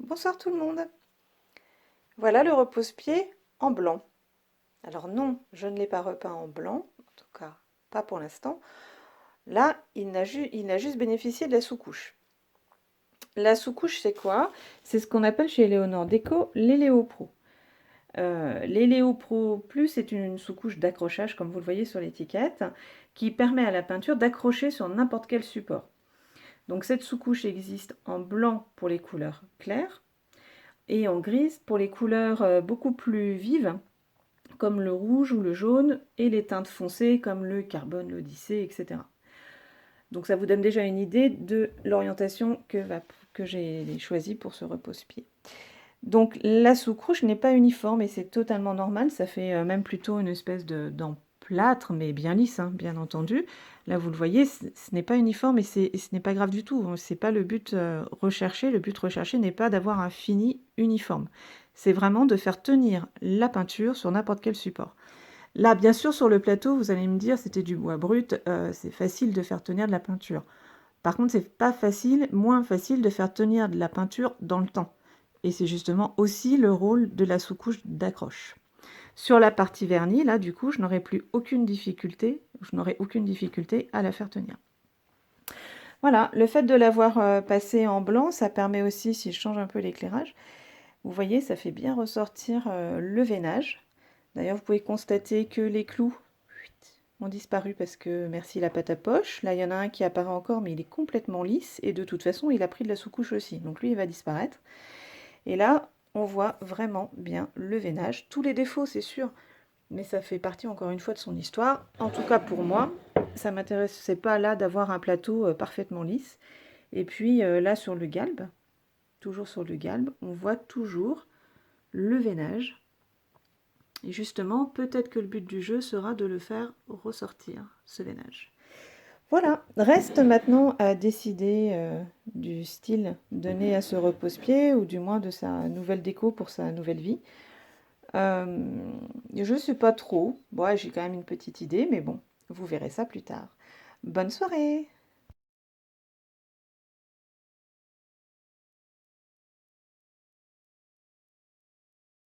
Bonsoir tout le monde. Voilà le repose-pied en blanc. Alors non, je ne l'ai pas repeint en blanc, en tout cas pas pour l'instant. Là, il n'a juste bénéficié de la sous-couche. La sous-couche, c'est quoi? C'est ce qu'on appelle chez Léonore Déco l'Héléo-Pro. L'Héléo-Pro Plus est une sous-couche d'accrochage, comme vous le voyez sur l'étiquette, qui permet à la peinture d'accrocher sur n'importe quel support. Donc cette sous-couche existe en blanc pour les couleurs claires et en grise pour les couleurs beaucoup plus vives, comme le rouge ou le jaune, et les teintes foncées comme le carbone, l'odyssée, etc. Donc ça vous donne déjà une idée de l'orientation que j'ai choisie pour ce repose-pied. Donc la sous-couche n'est pas uniforme et c'est totalement normal, ça fait même plutôt une espèce d'emplâtre, mais bien lisse, hein, bien entendu. Là vous le voyez, ce n'est pas uniforme et ce n'est pas grave du tout, hein. C'est pas le but recherché. Le but recherché n'est pas d'avoir un fini uniforme. C'est vraiment de faire tenir la peinture sur n'importe quel support. Là, bien sûr, sur le plateau, vous allez me dire, c'était du bois brut, c'est facile de faire tenir de la peinture. Par contre, c'est pas facile, moins facile de faire tenir de la peinture dans le temps. Et c'est justement aussi le rôle de la sous-couche d'accroche. Sur la partie vernis, là, du coup, je n'aurai aucune difficulté à la faire tenir. Voilà, le fait de l'avoir passé en blanc, ça permet aussi, si je change un peu l'éclairage, vous voyez, ça fait bien ressortir le veinage. D'ailleurs, vous pouvez constater que les clous ont disparu parce que merci la pâte à poche. Là, il y en a un qui apparaît encore, mais il est complètement lisse. Et de toute façon, il a pris de la sous-couche aussi. Donc lui, il va disparaître. Et là, on voit vraiment bien le veinage. Tous les défauts, c'est sûr, mais ça fait partie, encore une fois, de son histoire. En tout cas, pour moi, ça m'intéressait pas là d'avoir un plateau parfaitement lisse. Et puis là, sur le galbe, toujours sur le galbe, on voit toujours le veinage. Et justement, peut-être que le but du jeu sera de le faire ressortir, ce veinage. Voilà, reste maintenant à décider du style donné à ce repose-pied, ou du moins de sa nouvelle déco pour sa nouvelle vie. Je ne sais pas trop, bon, j'ai quand même une petite idée, mais bon, vous verrez ça plus tard. Bonne soirée!